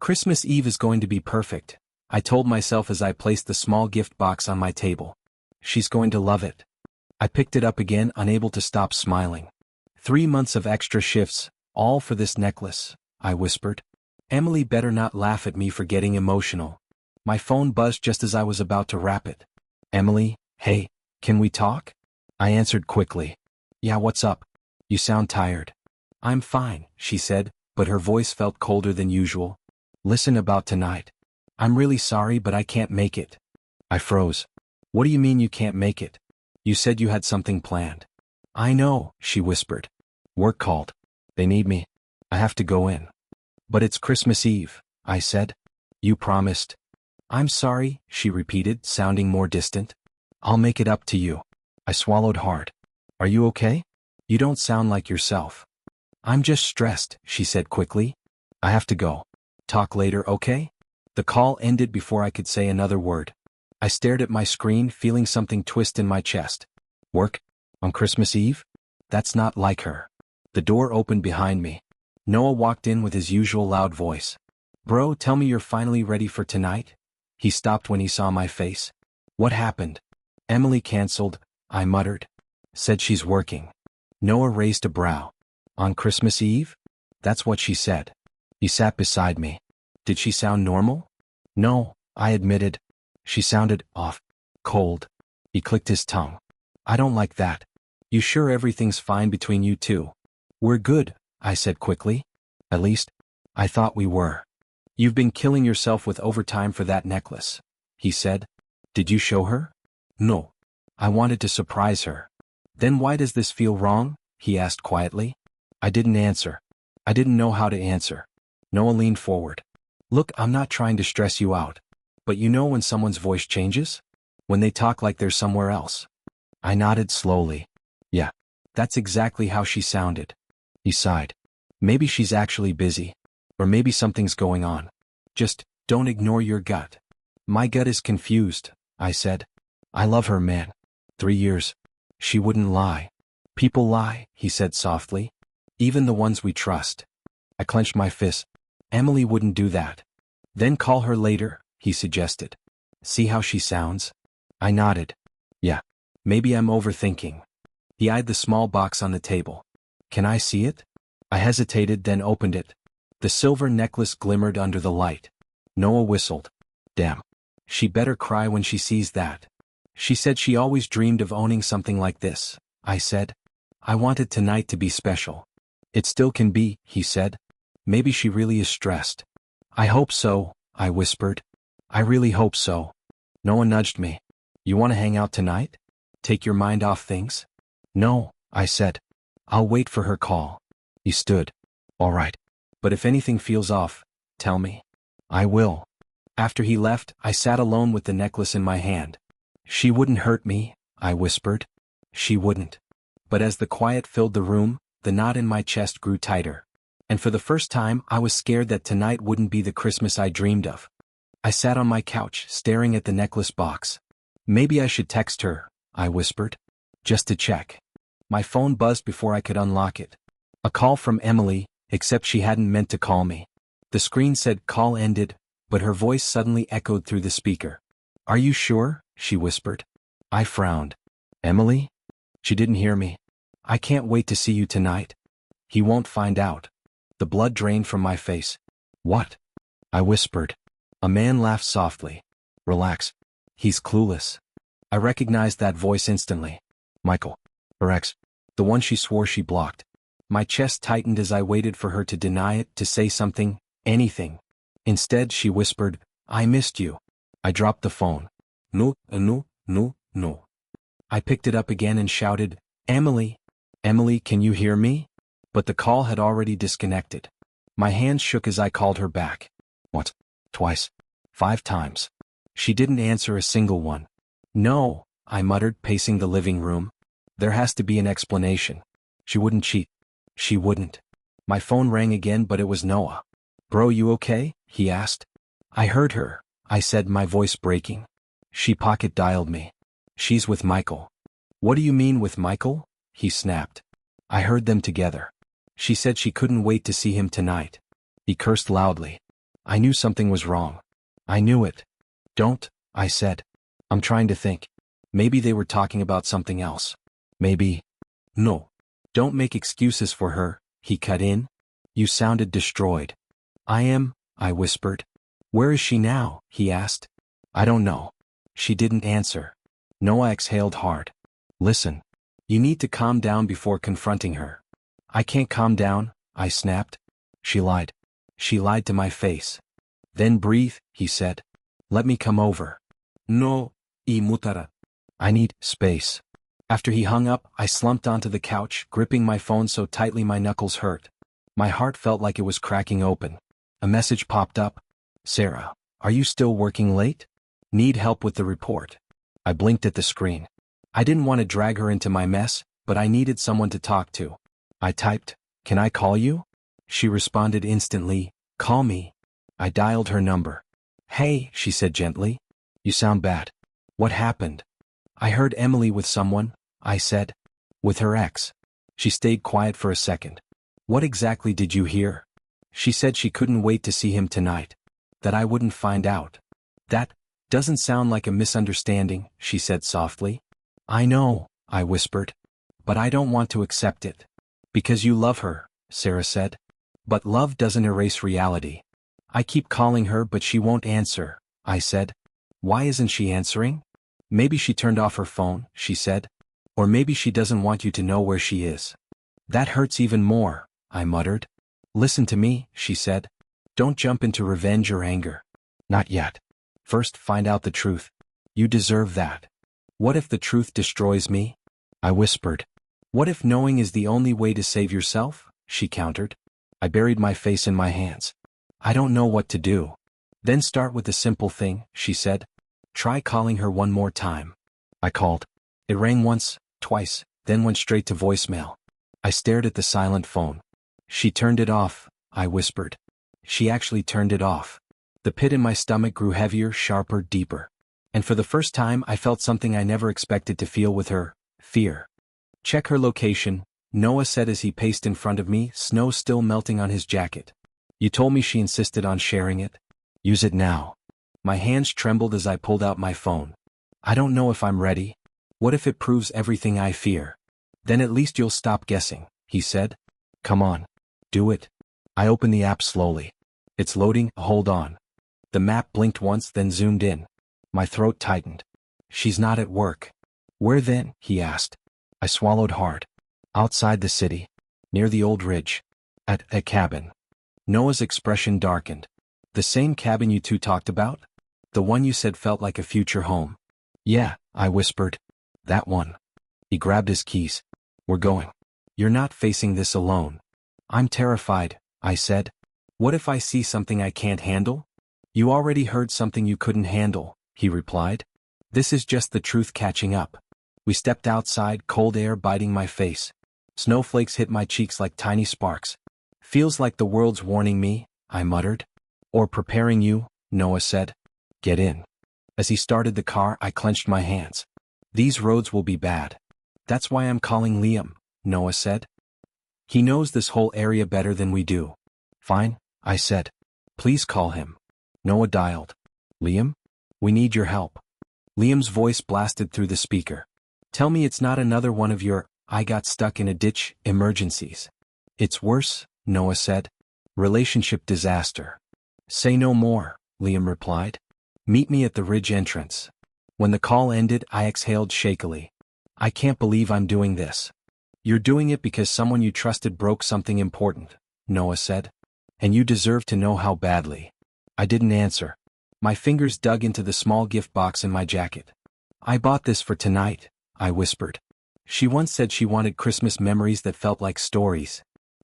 Christmas Eve is going to be perfect, I told myself as I placed the small gift box on my table. She's going to love it. I picked it up again, unable to stop smiling. 3 months of extra shifts, all for this necklace, I whispered. Emily better not laugh at me for getting emotional. My phone buzzed just as I was about to wrap it. Emily, hey, can we talk? I answered quickly. Yeah, what's up? You sound tired. I'm fine, she said, but her voice felt colder than usual. Listen about tonight. I'm really sorry, but I can't make it. I froze. What do you mean you can't make it? You said you had something planned. I know, she whispered. Work called. They need me. I have to go in. But it's Christmas Eve, I said. You promised. I'm sorry, she repeated, sounding more distant. I'll make it up to you. I swallowed hard. Are you okay? You don't sound like yourself. I'm just stressed, she said quickly. I have to go. Talk later, okay? The call ended before I could say another word. I stared at my screen, feeling something twist in my chest. Work? On Christmas Eve? That's not like her. The door opened behind me. Noah walked in with his usual loud voice. Bro, tell me you're finally ready for tonight? He stopped when he saw my face. What happened? Emily canceled, I muttered. Said she's working. Noah raised a brow. On Christmas Eve? That's what she said. He sat beside me. Did she sound normal? No, I admitted. She sounded off. Cold. He clicked his tongue. I don't like that. You sure everything's fine between you two? We're good, I said quickly. At least, I thought we were. You've been killing yourself with overtime for that necklace, he said. Did you show her? No. I wanted to surprise her. Then why does this feel wrong? He asked quietly. I didn't answer. I didn't know how to answer. Noah leaned forward. Look, I'm not trying to stress you out. But you know when someone's voice changes? When they talk like they're somewhere else. I nodded slowly. Yeah, that's exactly how she sounded. He sighed. Maybe she's actually busy. Or maybe something's going on. Just, don't ignore your gut. My gut is confused, I said. I love her, man. 3 years. She wouldn't lie. People lie, he said softly. Even the ones we trust. I clenched my fist. Emily wouldn't do that. Then call her later, he suggested. See how she sounds? I nodded. Yeah, maybe I'm overthinking. He eyed the small box on the table. Can I see it? I hesitated, then opened it. The silver necklace glimmered under the light. Noah whistled. Damn. She better cry when she sees that. She said she always dreamed of owning something like this, I said. I wanted tonight to be special. It still can be, he said. Maybe she really is stressed. I hope so, I whispered. I really hope so. Noah nudged me. You want to hang out tonight? Take your mind off things? No, I said. I'll wait for her call. He stood. All right. But if anything feels off, tell me. I will. After he left, I sat alone with the necklace in my hand. She wouldn't hurt me, I whispered. She wouldn't. But as the quiet filled the room, the knot in my chest grew tighter. And for the first time, I was scared that tonight wouldn't be the Christmas I dreamed of. I sat on my couch, staring at the necklace box. Maybe I should text her, I whispered. Just to check. My phone buzzed before I could unlock it. A call from Emily, except she hadn't meant to call me. The screen said call ended, but her voice suddenly echoed through the speaker. Are you sure? She whispered. I frowned. Emily? She didn't hear me. I can't wait to see you tonight. He won't find out. The blood drained from my face. What? I whispered. A man laughed softly. Relax. He's clueless. I recognized that voice instantly. Michael. Her ex. The one she swore she blocked. My chest tightened as I waited for her to deny it, to say something, anything. Instead, she whispered, I missed you. I dropped the phone. No. I picked it up again and shouted, Emily. Emily, can you hear me? But the call had already disconnected. My hands shook as I called her back. What? Twice. 5 times. She didn't answer a single one. No, I muttered, pacing the living room. There has to be an explanation. She wouldn't cheat. She wouldn't. My phone rang again, but it was Noah. Bro, you okay? He asked. I heard her, I said, my voice breaking. She pocket dialed me. She's with Michael. What do you mean with Michael? He snapped. I heard them together. She said she couldn't wait to see him tonight. He cursed loudly. I knew something was wrong. I knew it. Don't, I said. I'm trying to think. Maybe they were talking about something else. Maybe. No. Don't make excuses for her, he cut in. You sounded distraught. I am, I whispered. Where is she now? He asked. I don't know. She didn't answer. Noah exhaled hard. Listen. You need to calm down before confronting her. I can't calm down, I snapped. She lied. She lied to my face. Then breathe, he said. Let me come over. No, imutara. I need space. After he hung up, I slumped onto the couch, gripping my phone so tightly my knuckles hurt. My heart felt like it was cracking open. A message popped up. Sarah, are you still working late? Need help with the report. I blinked at the screen. I didn't want to drag her into my mess, but I needed someone to talk to. I typed, can I call you? She responded instantly, call me. I dialed her number. Hey, she said gently. You sound bad. What happened? I heard Emily with someone, I said. With her ex. She stayed quiet for a second. What exactly did you hear? She said she couldn't wait to see him tonight. That I wouldn't find out. That doesn't sound like a misunderstanding, she said softly. I know, I whispered. But I don't want to accept it. Because you love her, Sarah said. But love doesn't erase reality. I keep calling her but she won't answer, I said. Why isn't she answering? Maybe she turned off her phone, she said. Or maybe she doesn't want you to know where she is. That hurts even more, I muttered. Listen to me, she said. Don't jump into revenge or anger. Not yet. First find out the truth. You deserve that. What if the truth destroys me? I whispered. What if knowing is the only way to save yourself? She countered. I buried my face in my hands. I don't know what to do. Then start with the simple thing, she said. Try calling her one more time. I called. It rang once, twice, then went straight to voicemail. I stared at the silent phone. She turned it off, I whispered. She actually turned it off. The pit in my stomach grew heavier, sharper, deeper. And for the first time I felt something I never expected to feel with her, fear. Check her location, Noah said as he paced in front of me, snow still melting on his jacket. You told me she insisted on sharing it. Use it now. My hands trembled as I pulled out my phone. I don't know if I'm ready. What if it proves everything I fear? Then at least you'll stop guessing, he said. Come on. Do it. I opened the app slowly. It's loading, hold on. The map blinked once then zoomed in. My throat tightened. She's not at work. Where then? He asked. I swallowed hard. Outside the city. Near the old ridge. At a cabin. Noah's expression darkened. The same cabin you two talked about? The one you said felt like a future home. Yeah, I whispered. That one. He grabbed his keys. We're going. You're not facing this alone. I'm terrified, I said. What if I see something I can't handle? You already heard something you couldn't handle, he replied. This is just the truth catching up. We stepped outside, cold air biting my face. Snowflakes hit my cheeks like tiny sparks. Feels like the world's warning me, I muttered. Or preparing you, Noah said. Get in. As he started the car, I clenched my hands. These roads will be bad. That's why I'm calling Liam, Noah said. He knows this whole area better than we do. Fine, I said. Please call him. Noah dialed. Liam? We need your help. Liam's voice blasted through the speaker. Tell me it's not another one of your, I got stuck in a ditch, emergencies. It's worse, Noah said. Relationship disaster. Say no more, Liam replied. Meet me at the ridge entrance. When the call ended, I exhaled shakily. I can't believe I'm doing this. You're doing it because someone you trusted broke something important, Noah said. And you deserve to know how badly. I didn't answer. My fingers dug into the small gift box in my jacket. I bought this for tonight, I whispered. She once said she wanted Christmas memories that felt like stories.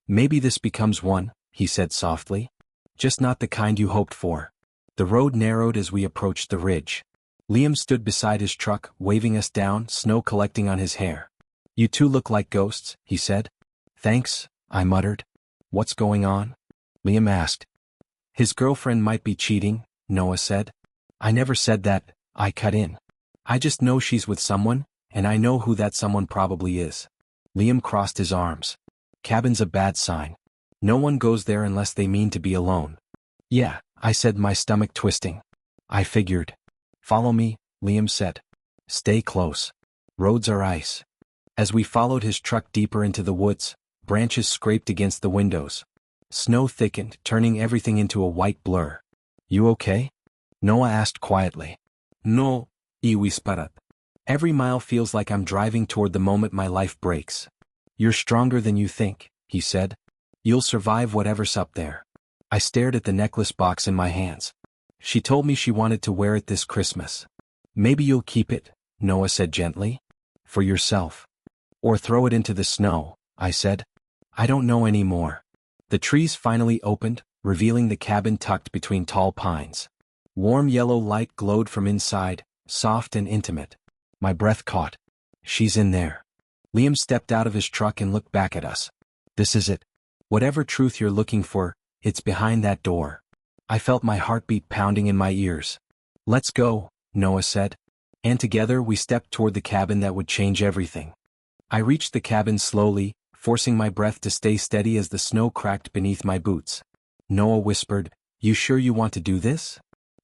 Maybe this becomes one, he said softly. Just not the kind you hoped for. The road narrowed as we approached the ridge. Liam stood beside his truck, waving us down, snow collecting on his hair. You two look like ghosts, he said. Thanks, I muttered. What's going on? Liam asked. His girlfriend might be cheating, Noah said. I never said that, I cut in. I just know she's with someone, and I know who that someone probably is. Liam crossed his arms. Cabin's a bad sign. No one goes there unless they mean to be alone. Yeah, I said, my stomach twisting. I figured. Follow me, Liam said. Stay close. Roads are ice. As we followed his truck deeper into the woods, branches scraped against the windows. Snow thickened, turning everything into a white blur. You okay? Noah asked quietly. No, he whispered. Every mile feels like I'm driving toward the moment my life breaks. You're stronger than you think, he said. You'll survive whatever's up there. I stared at the necklace box in my hands. She told me she wanted to wear it this Christmas. Maybe you'll keep it, Noah said gently. For yourself. Or throw it into the snow, I said. I don't know anymore. The trees finally opened, revealing the cabin tucked between tall pines. Warm yellow light glowed from inside, soft and intimate. My breath caught. She's in there. Liam stepped out of his truck and looked back at us. This is it. Whatever truth you're looking for, it's behind that door. I felt my heartbeat pounding in my ears. Let's go, Noah said. And together we stepped toward the cabin that would change everything. I reached the cabin slowly, forcing my breath to stay steady as the snow cracked beneath my boots. Noah whispered, You sure you want to do this?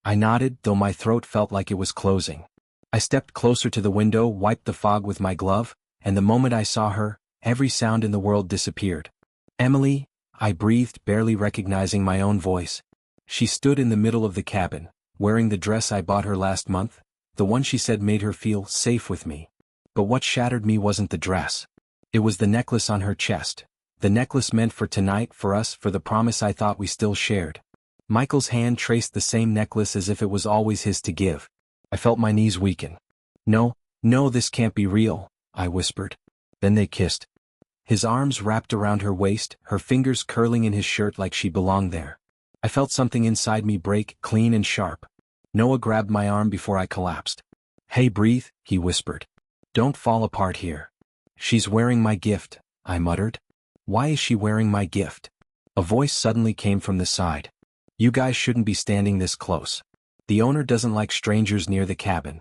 I nodded, though my throat felt like it was closing. I stepped closer to the window, wiped the fog with my glove, and the moment I saw her, every sound in the world disappeared. Emily, I breathed, barely recognizing my own voice. She stood in the middle of the cabin, wearing the dress I bought her last month, the one she said made her feel safe with me. But what shattered me wasn't the dress. It was the necklace on her chest. The necklace meant for tonight, for us, for the promise I thought we still shared. Michael's hand traced the same necklace as if it was always his to give. I felt my knees weaken. No, this can't be real, I whispered. Then they kissed. His arms wrapped around her waist, her fingers curling in his shirt like she belonged there. I felt something inside me break, clean and sharp. Noah grabbed my arm before I collapsed. Hey, breathe, he whispered. Don't fall apart here. She's wearing my gift, I muttered. Why is she wearing my gift? A voice suddenly came from the side. You guys shouldn't be standing this close. The owner doesn't like strangers near the cabin.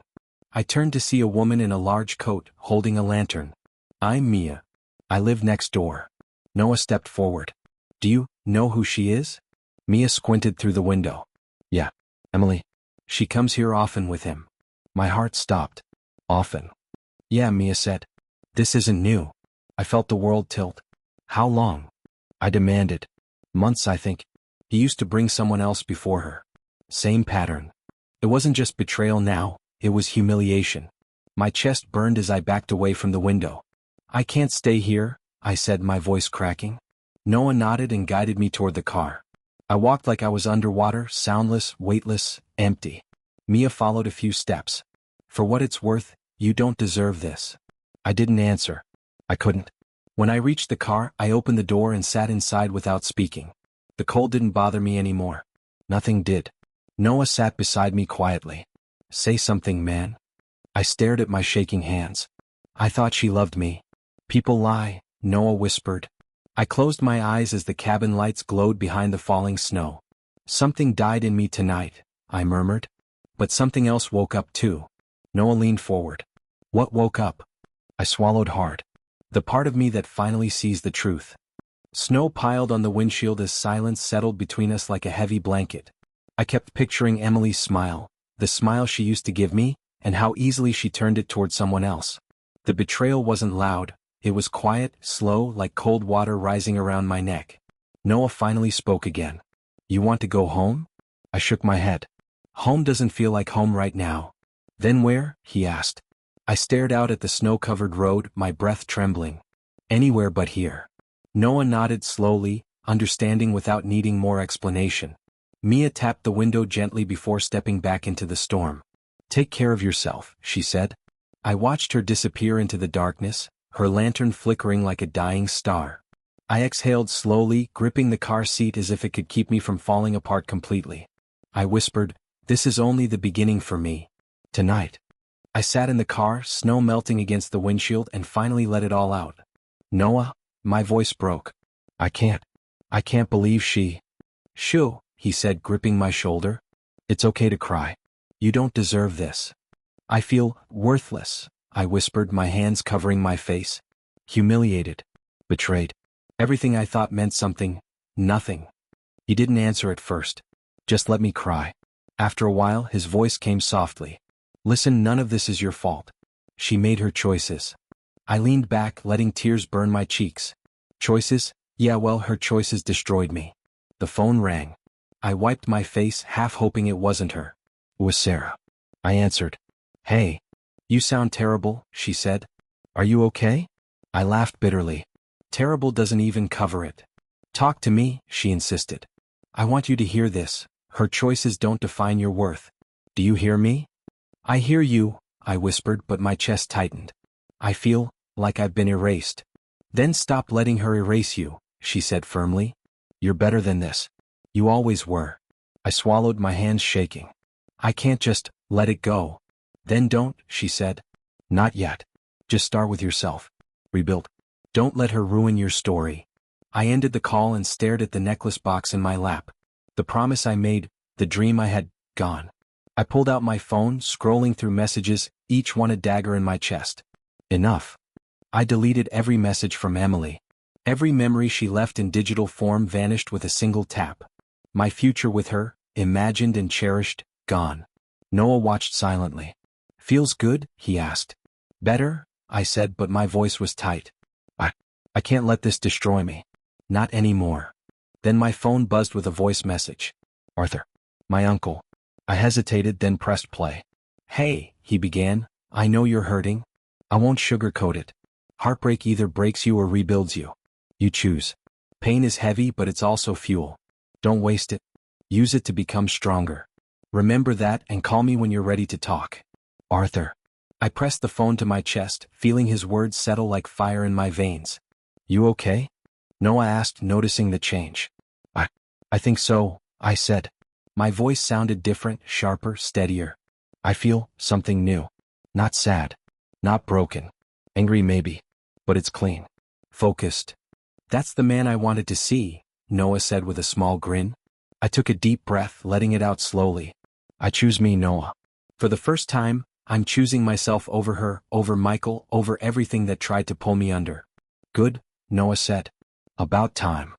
I turned to see a woman in a large coat, holding a lantern. I'm Mia. I live next door. Noah stepped forward. Do you know who she is? Mia squinted through the window. Yeah, Emily. She comes here often with him. My heart stopped. Often. Yeah, Mia said. This isn't new. I felt the world tilt. How long? I demanded. Months, I think. He used to bring someone else before her. Same pattern. It wasn't just betrayal now, it was humiliation. My chest burned as I backed away from the window. I can't stay here, I said, my voice cracking. Noah nodded and guided me toward the car. I walked like I was underwater, soundless, weightless, empty. Mia followed a few steps. For what it's worth, you don't deserve this. I didn't answer. I couldn't. When I reached the car, I opened the door and sat inside without speaking. The cold didn't bother me anymore. Nothing did. Noah sat beside me quietly. Say something, man. I stared at my shaking hands. I thought she loved me. People lie, Noah whispered. I closed my eyes as the cabin lights glowed behind the falling snow. Something died in me tonight, I murmured. But something else woke up too. Noah leaned forward. What woke up? I swallowed hard. The part of me that finally sees the truth. Snow piled on the windshield as silence settled between us like a heavy blanket. I kept picturing Emily's smile, the smile she used to give me, and how easily she turned it toward someone else. The betrayal wasn't loud, it was quiet, slow, like cold water rising around my neck. Noah finally spoke again. You want to go home? I shook my head. Home doesn't feel like home right now. Then where? He asked. I stared out at the snow-covered road, my breath trembling. Anywhere but here. Noah nodded slowly, understanding without needing more explanation. Mia tapped the window gently before stepping back into the storm. Take care of yourself, she said. I watched her disappear into the darkness, her lantern flickering like a dying star. I exhaled slowly, gripping the car seat as if it could keep me from falling apart completely. I whispered, this is only the beginning for me. Tonight. I sat in the car, snow melting against the windshield, and finally let it all out. Noah, my voice broke. I can't believe she. Shoo, he said, gripping my shoulder. It's okay to cry. You don't deserve this. I feel worthless, I whispered, my hands covering my face. Humiliated. Betrayed. Everything I thought meant something, nothing. He didn't answer at first. Just let me cry. After a while, his voice came softly. Listen, none of this is your fault. She made her choices. I leaned back, letting tears burn my cheeks. Choices? Yeah, well, her choices destroyed me. The phone rang. I wiped my face, half hoping it wasn't her. It was Sarah. I answered. Hey. You sound terrible, she said. Are you okay? I laughed bitterly. Terrible doesn't even cover it. Talk to me, she insisted. I want you to hear this. Her choices don't define your worth. Do you hear me? I hear you, I whispered, but my chest tightened. I feel like I've been erased. Then stop letting her erase you, she said firmly. You're better than this. You always were. I swallowed, my hands shaking. I can't just let it go. Then don't, she said. Not yet. Just start with yourself. Rebuild. Don't let her ruin your story. I ended the call and stared at the necklace box in my lap. The promise I made, the dream I had, gone. I pulled out my phone, scrolling through messages, each one a dagger in my chest. Enough. I deleted every message from Emily. Every memory she left in digital form vanished with a single tap. My future with her, imagined and cherished, gone. Noah watched silently. Feels good? He asked. Better? I said, but my voice was tight. I can't let this destroy me. Not anymore. Then my phone buzzed with a voice message. Arthur. My uncle. I hesitated, then pressed play. Hey, he began, I know you're hurting. I won't sugarcoat it. Heartbreak either breaks you or rebuilds you. You choose. Pain is heavy, but it's also fuel. Don't waste it. Use it to become stronger. Remember that and call me when you're ready to talk. Arthur. I pressed the phone to my chest, feeling his words settle like fire in my veins. You okay? Noah asked, noticing the change. I think so, I said. My voice sounded different, sharper, steadier. I feel something new. Not sad. Not broken. Angry maybe. But it's clean. Focused. That's the man I wanted to see, Noah said with a small grin. I took a deep breath, letting it out slowly. I choose me, Noah. For the first time, I'm choosing myself over her, over Michael, over everything that tried to pull me under. Good, Noah said. About time.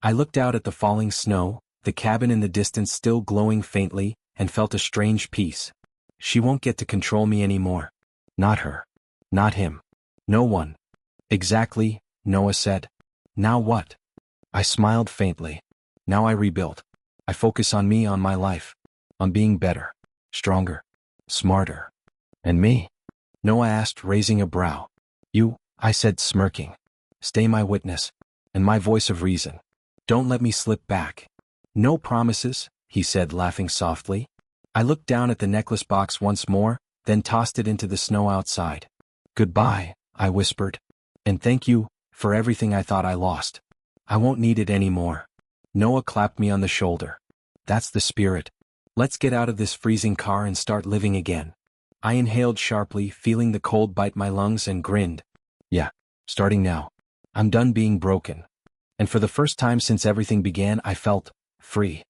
I looked out at the falling snow, the cabin in the distance still glowing faintly, and felt a strange peace. She won't get to control me anymore. Not her. Not him. No one. Exactly, Noah said. Now what? I smiled faintly. Now I rebuild. I focus on me, on my life. On being better. Stronger. Smarter. And me? Noah asked, raising a brow. You, I said, smirking. Stay my witness. And my voice of reason. Don't let me slip back. No promises, he said, laughing softly. I looked down at the necklace box once more, then tossed it into the snow outside. Goodbye, I whispered. And thank you, for everything I thought I lost. I won't need it anymore. Noah clapped me on the shoulder. That's the spirit. Let's get out of this freezing car and start living again. I inhaled sharply, feeling the cold bite my lungs, and grinned. Yeah, starting now. I'm done being broken. And for the first time since everything began, I felt free.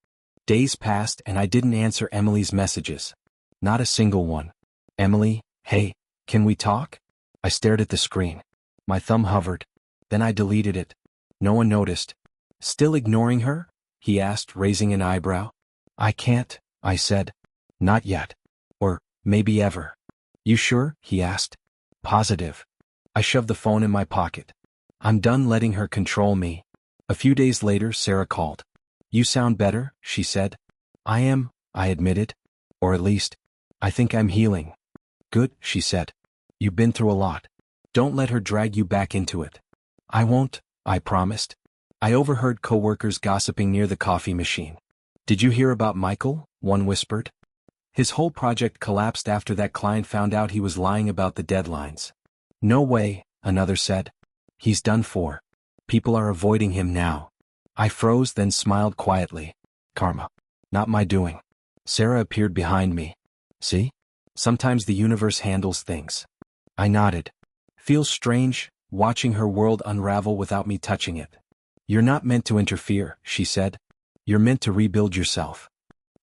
Days passed and I didn't answer Emily's messages. Not a single one. Emily, hey, can we talk? I stared at the screen. My thumb hovered. Then I deleted it. No one noticed. Still ignoring her? He asked, raising an eyebrow. I can't, I said. Not yet. Or maybe ever. You sure? He asked. Positive. I shoved the phone in my pocket. I'm done letting her control me. A few days later, Sarah called. You sound better, she said. I am, I admitted. Or at least, I think I'm healing. Good, she said. You've been through a lot. Don't let her drag you back into it. I won't, I promised. I overheard coworkers gossiping near the coffee machine. Did you hear about Michael? One whispered. His whole project collapsed after that client found out he was lying about the deadlines. No way, another said. He's done for. People are avoiding him now. I froze, then smiled quietly. Karma. Not my doing. Sarah appeared behind me. See? Sometimes the universe handles things. I nodded. Feels strange, watching her world unravel without me touching it. You're not meant to interfere, she said. You're meant to rebuild yourself.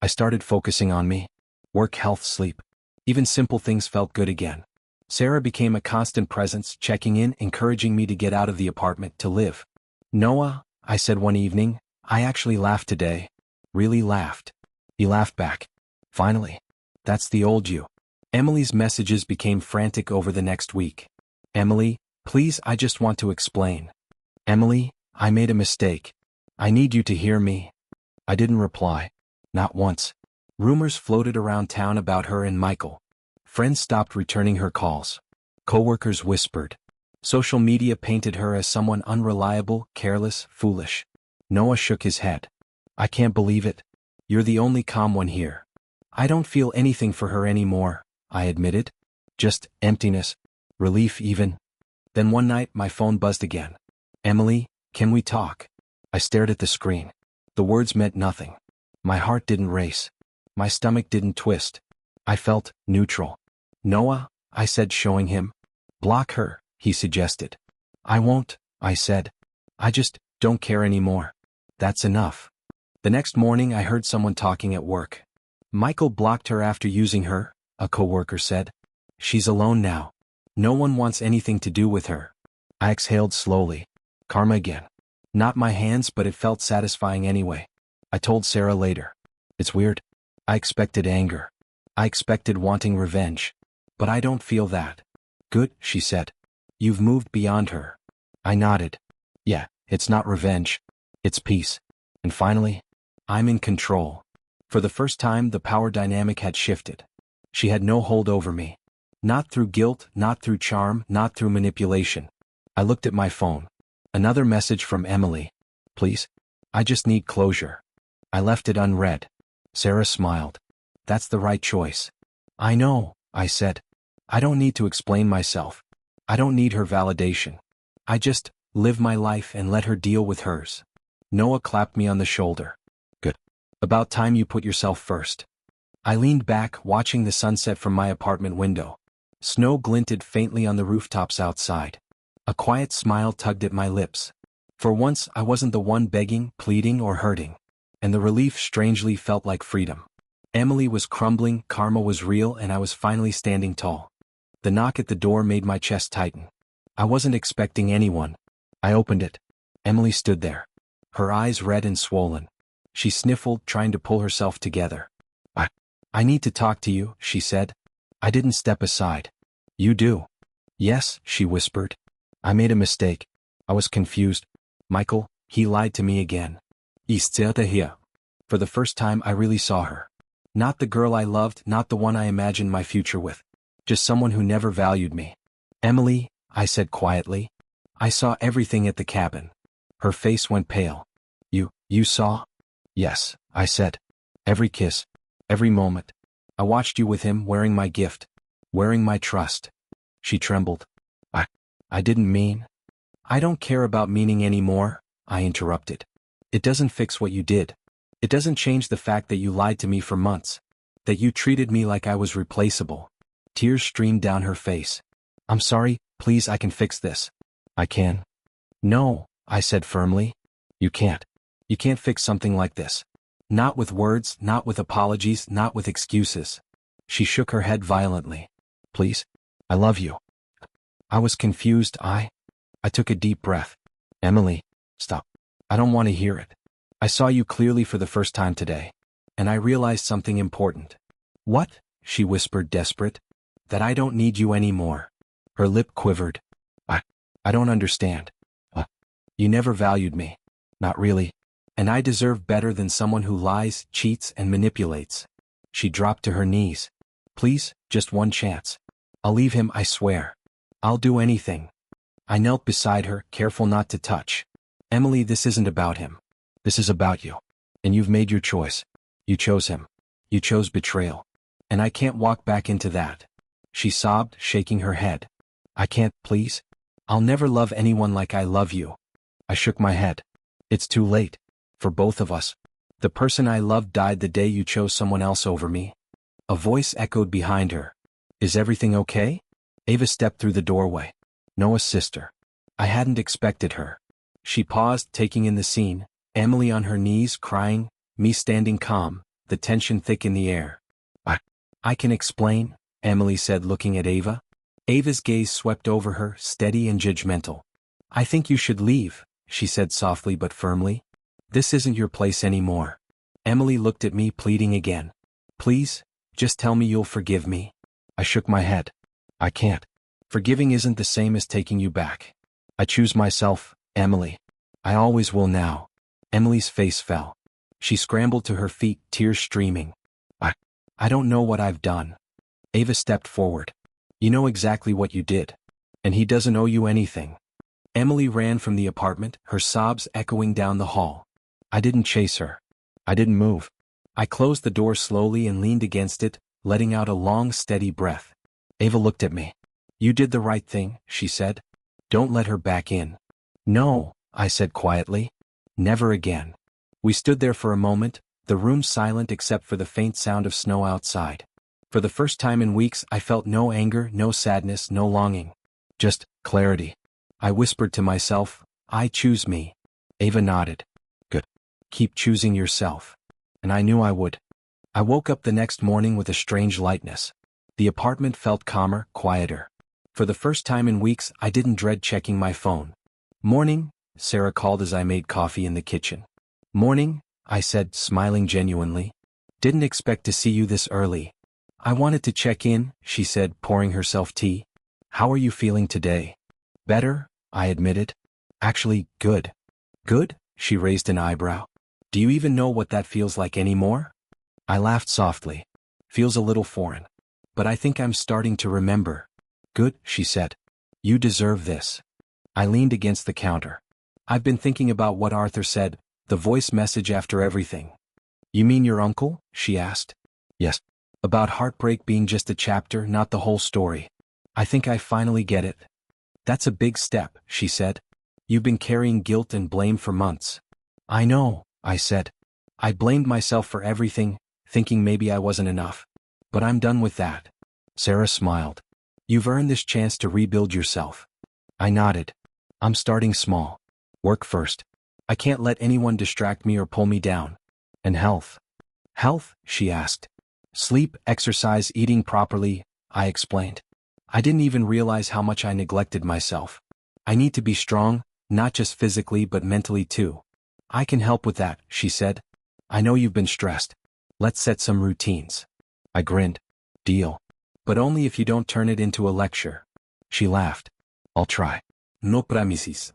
I started focusing on me. Work, health, sleep. Even simple things felt good again. Sarah became a constant presence, checking in, encouraging me to get out of the apartment, to live. Noah, I said one evening, I actually laughed today. Really laughed. He laughed back. Finally. That's the old you. Emily's messages became frantic over the next week. Emily, please, I just want to explain. Emily, I made a mistake. I need you to hear me. I didn't reply. Not once. Rumors floated around town about her and Michael. Friends stopped returning her calls. Coworkers whispered. Social media painted her as someone unreliable, careless, foolish. Noah shook his head. I can't believe it. You're the only calm one here. I don't feel anything for her anymore, I admitted. Just emptiness. Relief even. Then one night my phone buzzed again. Emily, can we talk? I stared at the screen. The words meant nothing. My heart didn't race. My stomach didn't twist. I felt neutral. Noah, I said, showing him. Block her, he suggested. I won't, I said. I just don't care anymore. That's enough. The next morning I heard someone talking at work. Michael blocked her after using her, a coworker said. She's alone now. No one wants anything to do with her. I exhaled slowly. Karma again. Not my hands, but it felt satisfying anyway. I told Sarah later. It's weird. I expected anger. I expected wanting revenge. But I don't feel that. Good, she said. You've moved beyond her. I nodded. Yeah, it's not revenge. It's peace. And finally, I'm in control. For the first time, the power dynamic had shifted. She had no hold over me. Not through guilt, not through charm, not through manipulation. I looked at my phone. Another message from Emily. Please? I just need closure. I left it unread. Sarah smiled. That's the right choice. I know, I said. I don't need to explain myself. I don't need her validation. I just live my life and let her deal with hers. Noah clapped me on the shoulder. Good. About time you put yourself first. I leaned back, watching the sunset from my apartment window. Snow glinted faintly on the rooftops outside. A quiet smile tugged at my lips. For once, I wasn't the one begging, pleading, or hurting. And the relief strangely felt like freedom. Emily was crumbling, karma was real, and I was finally standing tall. The knock at the door made my chest tighten. I wasn't expecting anyone. I opened it. Emily stood there. Her eyes red and swollen. She sniffled, trying to pull herself together. I need to talk to you, she said. I didn't step aside. You do. Yes, she whispered. I made a mistake. I was confused. Michael, he lied to me again. Isterte here. For the first time I really saw her. Not the girl I loved, not the one I imagined my future with. Just someone who never valued me. Emily, I said quietly. I saw everything at the cabin. Her face went pale. You saw? Yes, I said. Every kiss. Every moment. I watched you with him, wearing my gift. Wearing my trust. She trembled. I didn't mean. I don't care about meaning anymore, I interrupted. It doesn't fix what you did. It doesn't change the fact that you lied to me for months. That you treated me like I was replaceable. Tears streamed down her face. I'm sorry, please, I can fix this. I can. No, I said firmly. You can't. You can't fix something like this. Not with words, not with apologies, not with excuses. She shook her head violently. Please? I love you. I was confused. I took a deep breath. Emily, stop. I don't want to hear it. I saw you clearly for the first time today. And I realized something important. What? She whispered, desperate. That I don't need you anymore. Her lip quivered. I don't understand. You never valued me. Not really. And I deserve better than someone who lies, cheats, and manipulates. She dropped to her knees. Please, just one chance. I'll leave him, I swear. I'll do anything. I knelt beside her, careful not to touch. Emily, this isn't about him. This is about you. And you've made your choice. You chose him. You chose betrayal. And I can't walk back into that. She sobbed, shaking her head. I can't, please. I'll never love anyone like I love you. I shook my head. It's too late. For both of us. The person I loved died the day you chose someone else over me. A voice echoed behind her. Is everything okay? Ava stepped through the doorway. Noah's sister. I hadn't expected her. She paused, taking in the scene. Emily on her knees, crying, me standing calm, the tension thick in the air. I can explain, Emily said, looking at Ava. Ava's gaze swept over her, steady and judgmental. I think you should leave, she said softly but firmly. This isn't your place anymore. Emily looked at me pleading again. Please, just tell me you'll forgive me. I shook my head. I can't. Forgiving isn't the same as taking you back. I choose myself, Emily. I always will now. Emily's face fell. She scrambled to her feet, tears streaming. I don't know what I've done. Ava stepped forward. You know exactly what you did. And he doesn't owe you anything. Emily ran from the apartment, her sobs echoing down the hall. I didn't chase her. I didn't move. I closed the door slowly and leaned against it, letting out a long, steady breath. Ava looked at me. You did the right thing, she said. Don't let her back in. No, I said quietly. Never again. We stood there for a moment, the room silent except for the faint sound of snow outside. For the first time in weeks I felt no anger, no sadness, no longing. Just clarity. I whispered to myself, I choose me. Ava nodded. Good. Keep choosing yourself. And I knew I would. I woke up the next morning with a strange lightness. The apartment felt calmer, quieter. For the first time in weeks I didn't dread checking my phone. Morning, Sarah called as I made coffee in the kitchen. Morning, I said, smiling genuinely. Didn't expect to see you this early. I wanted to check in, she said, pouring herself tea. How are you feeling today? Better, I admitted. Actually, good. Good? She raised an eyebrow. Do you even know what that feels like anymore? I laughed softly. Feels a little foreign. But I think I'm starting to remember. Good, she said. You deserve this. I leaned against the counter. I've been thinking about what Arthur said, the voice message after everything. You mean your uncle? She asked. Yes. About heartbreak being just a chapter, not the whole story. I think I finally get it. That's a big step, she said. You've been carrying guilt and blame for months. I know, I said. I blamed myself for everything, thinking maybe I wasn't enough. But I'm done with that. Sarah smiled. You've earned this chance to rebuild yourself. I nodded. I'm starting small. Work first. I can't let anyone distract me or pull me down. And health. Health? She asked. Sleep, exercise, eating properly, I explained. I didn't even realize how much I neglected myself. I need to be strong, not just physically but mentally too. I can help with that, she said. I know you've been stressed. Let's set some routines. I grinned. Deal. But only if you don't turn it into a lecture. She laughed. I'll try. No promises.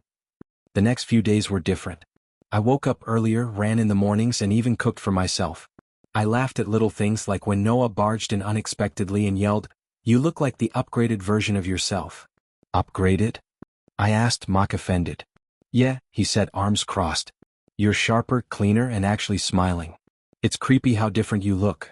The next few days were different. I woke up earlier, ran in the mornings, and even cooked for myself. I laughed at little things like when Noah barged in unexpectedly and yelled, You look like the upgraded version of yourself. Upgraded? I asked, mock offended. Yeah, he said, arms crossed. You're sharper, cleaner, and actually smiling. It's creepy how different you look.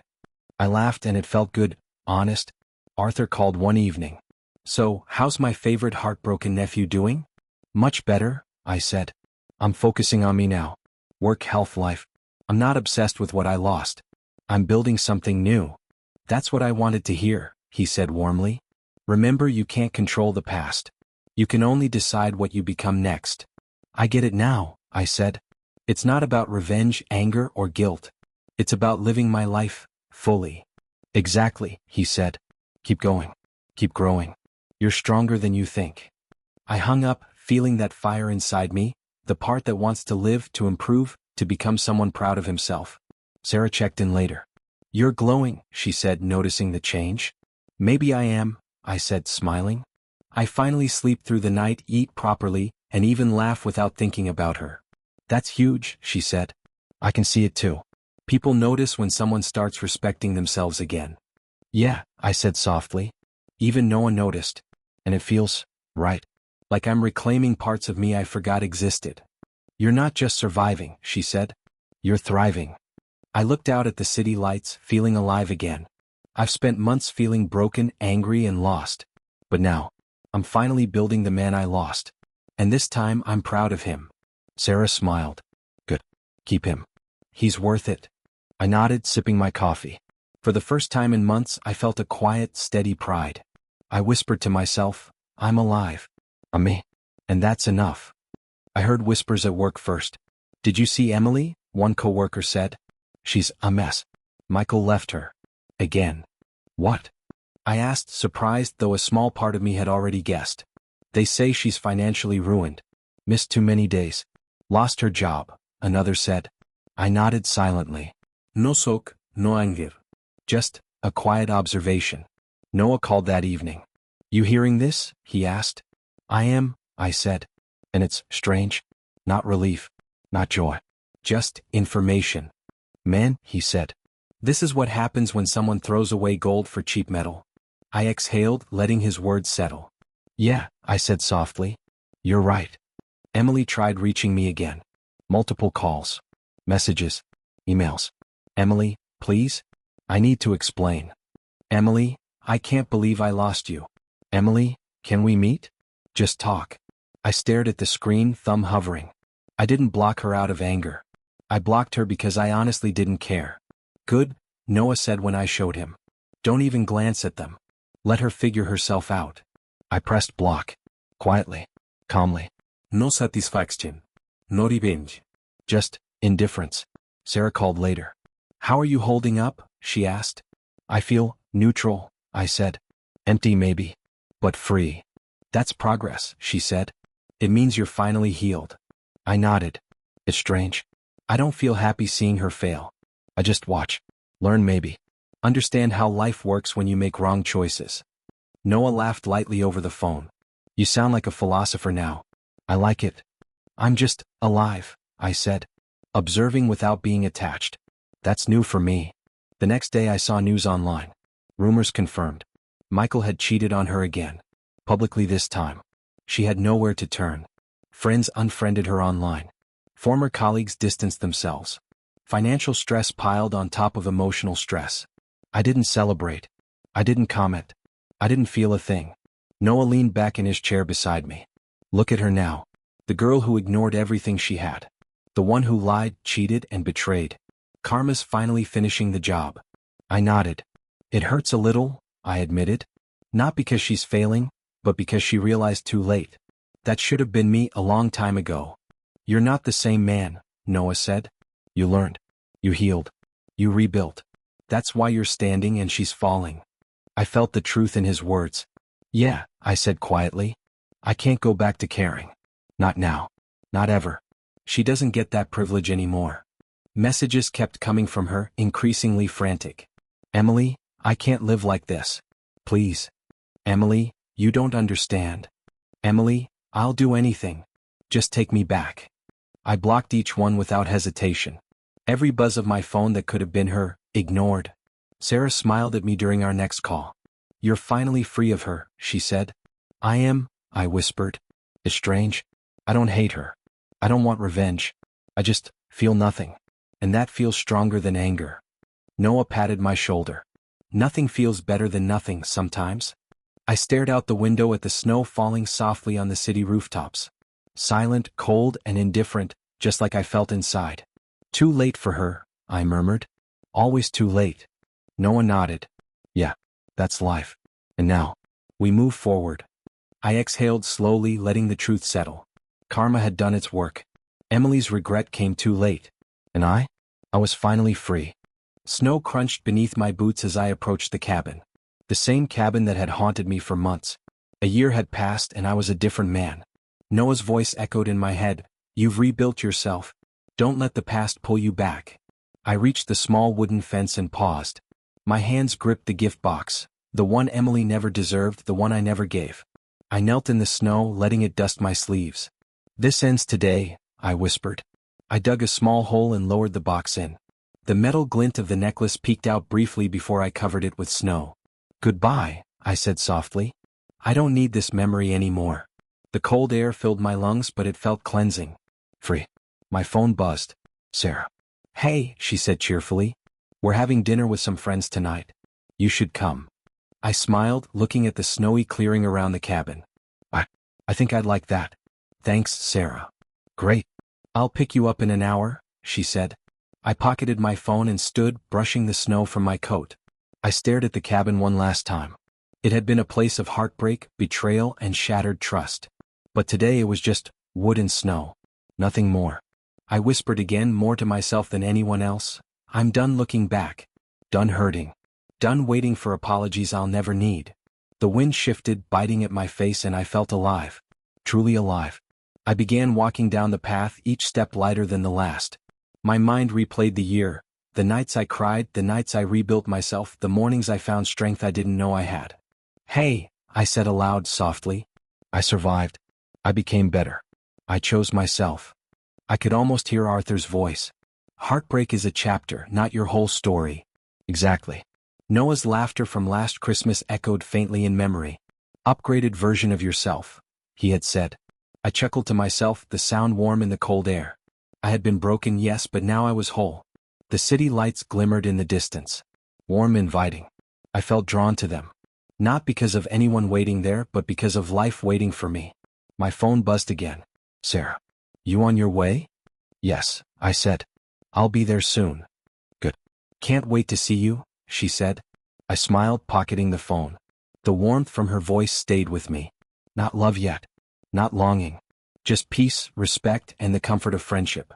I laughed and it felt good, honest. Arthur called one evening. So, how's my favorite heartbroken nephew doing? Much better, I said. I'm focusing on me now. Work, health, life. I'm not obsessed with what I lost. I'm building something new. That's what I wanted to hear, he said warmly. Remember, you can't control the past. You can only decide what you become next. I get it now, I said. It's not about revenge, anger, or guilt. It's about living my life, fully. Exactly, he said. Keep going. Keep growing. You're stronger than you think. I hung up, feeling that fire inside me, the part that wants to live, to improve, to become someone proud of himself. Sarah checked in later. You're glowing, she said, noticing the change. Maybe I am, I said, smiling. I finally sleep through the night, eat properly, and even laugh without thinking about her. That's huge, she said. I can see it too. People notice when someone starts respecting themselves again. Yeah, I said softly. Even no one noticed. And it feels right. Like I'm reclaiming parts of me I forgot existed. You're not just surviving, she said. You're thriving. I looked out at the city lights, feeling alive again. I've spent months feeling broken, angry, and lost. But now, I'm finally building the man I lost. And this time I'm proud of him. Sarah smiled. Good. Keep him. He's worth it. I nodded, sipping my coffee. For the first time in months, I felt a quiet, steady pride. I whispered to myself, I'm alive. I'm me. And that's enough. I heard whispers at work first. Did you see Emily? One coworker said. She's a mess. Michael left her. Again. What? I asked, surprised, though a small part of me had already guessed. They say she's financially ruined. Missed too many days. Lost her job, another said. I nodded silently. No sok, no anger. Just a quiet observation. Noah called that evening. You hearing this? He asked. I am, I said. And it's strange. Not relief. Not joy. Just information. Man, he said. This is what happens when someone throws away gold for cheap metal. I exhaled, letting his words settle. Yeah, I said softly. You're right. Emily tried reaching me again. Multiple calls. Messages. Emails. Emily, please? I need to explain. Emily, I can't believe I lost you. Emily, can we meet? Just talk. I stared at the screen, thumb hovering. I didn't block her out of anger. I blocked her because I honestly didn't care. Good, Noah said when I showed him. Don't even glance at them. Let her figure herself out. I pressed block. Quietly. Calmly. No satisfaction. No revenge. Just indifference. Sarah called later. How are you holding up? She asked. I feel neutral, I said. Empty maybe. But free. That's progress, she said. It means you're finally healed. I nodded. It's strange. I don't feel happy seeing her fail. I just watch. Learn maybe. Understand how life works when you make wrong choices. Noah laughed lightly over the phone. You sound like a philosopher now. I like it. I'm just alive, I said. Observing without being attached. That's new for me. The next day I saw news online. Rumors confirmed. Michael had cheated on her again. Publicly this time. She had nowhere to turn. Friends unfriended her online. Former colleagues distanced themselves. Financial stress piled on top of emotional stress. I didn't celebrate. I didn't comment. I didn't feel a thing. Noah leaned back in his chair beside me. Look at her now. The girl who ignored everything she had. The one who lied, cheated, and betrayed. Karma's finally finishing the job. I nodded. It hurts a little, I admitted. Not because she's failing, but because she realized too late. That should have been me a long time ago. You're not the same man, Noah said. You learned. You healed. You rebuilt. That's why you're standing and she's falling. I felt the truth in his words. Yeah, I said quietly. I can't go back to caring. Not now. Not ever. She doesn't get that privilege anymore. Messages kept coming from her, increasingly frantic. Emily, I can't live like this. Please. Emily, you don't understand. Emily, I'll do anything. Just take me back. I blocked each one without hesitation. Every buzz of my phone that could have been her, ignored. Sarah smiled at me during our next call. You're finally free of her, she said. I am, I whispered. It's strange. I don't hate her. I don't want revenge. I just feel nothing. And that feels stronger than anger. Noah patted my shoulder. Nothing feels better than nothing sometimes. I stared out the window at the snow falling softly on the city rooftops. Silent, cold, and indifferent, just like I felt inside. Too late for her, I murmured. Always too late. Noah nodded. Yeah, that's life. And now, we move forward. I exhaled slowly, letting the truth settle. Karma had done its work. Emily's regret came too late. And I was finally free. Snow crunched beneath my boots as I approached the cabin. The same cabin that had haunted me for months. A year had passed and I was a different man. Noah's voice echoed in my head. You've rebuilt yourself. Don't let the past pull you back. I reached the small wooden fence and paused. My hands gripped the gift box. The one Emily never deserved, the one I never gave. I knelt in the snow, letting it dust my sleeves. This ends today, I whispered. I dug a small hole and lowered the box in. The metal glint of the necklace peeked out briefly before I covered it with snow. Goodbye, I said softly. I don't need this memory anymore. The cold air filled my lungs, but it felt cleansing. Free. My phone buzzed. Sarah. Hey, she said cheerfully. We're having dinner with some friends tonight. You should come. I smiled, looking at the snowy clearing around the cabin. I think I'd like that. Thanks, Sarah. Great. I'll pick you up in an hour, she said. I pocketed my phone and stood, brushing the snow from my coat. I stared at the cabin one last time. It had been a place of heartbreak, betrayal, and shattered trust. But today it was just wood and snow. Nothing more. I whispered again, more to myself than anyone else. I'm done looking back. Done hurting. Done waiting for apologies I'll never need. The wind shifted, biting at my face, and I felt alive. Truly alive. I began walking down the path, each step lighter than the last. My mind replayed the year, The nights I cried, the nights I rebuilt myself, the mornings I found strength I didn't know I had. Hey, I said aloud softly. I survived. I became better. I chose myself. I could almost hear Arthur's voice. Heartbreak is a chapter, not your whole story. Exactly. Noah's laughter from last Christmas echoed faintly in memory. Upgraded version of yourself, he had said. I chuckled to myself, the sound warm in the cold air. I had been broken, yes, but now I was whole. The city lights glimmered in the distance. Warm, inviting. I felt drawn to them. Not because of anyone waiting there, but because of life waiting for me. My phone buzzed again. Sarah. You on your way? Yes, I said. I'll be there soon. Good. Can't wait to see you, she said. I smiled, pocketing the phone. The warmth from her voice stayed with me. Not love yet. Not longing. Just peace, respect, and the comfort of friendship.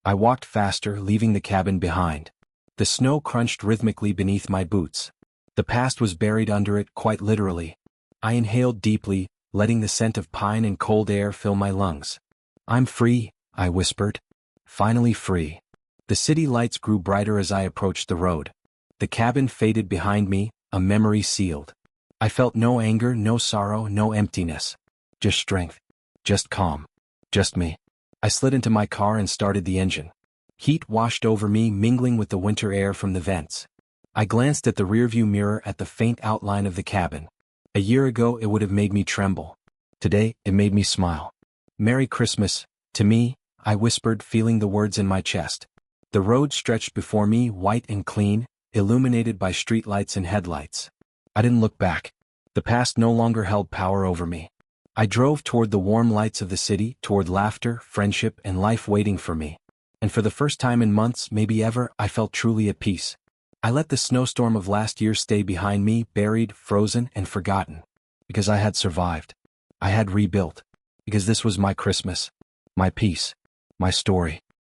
I walked faster, leaving the cabin behind. The snow crunched rhythmically beneath my boots. The past was buried under it, quite literally. I inhaled deeply, letting the scent of pine and cold air fill my lungs. I'm free, I whispered. Finally free. The city lights grew brighter as I approached the road. The cabin faded behind me, a memory sealed. I felt no anger, no sorrow, no emptiness. Just strength. Just calm. Just me. I slid into my car and started the engine. Heat washed over me, mingling with the winter air from the vents. I glanced at the rearview mirror, at the faint outline of the cabin. A year ago it would have made me tremble. Today, it made me smile. Merry Christmas, to me, I whispered, feeling the words in my chest. The road stretched before me, white and clean, illuminated by streetlights and headlights. I didn't look back. The past no longer held power over me. I drove toward the warm lights of the city, toward laughter, friendship, and life waiting for me. And for the first time in months, maybe ever, I felt truly at peace. I let the snowstorm of last year stay behind me, buried, frozen, and forgotten. Because I had survived. I had rebuilt. Because this was my Christmas. My peace. My story.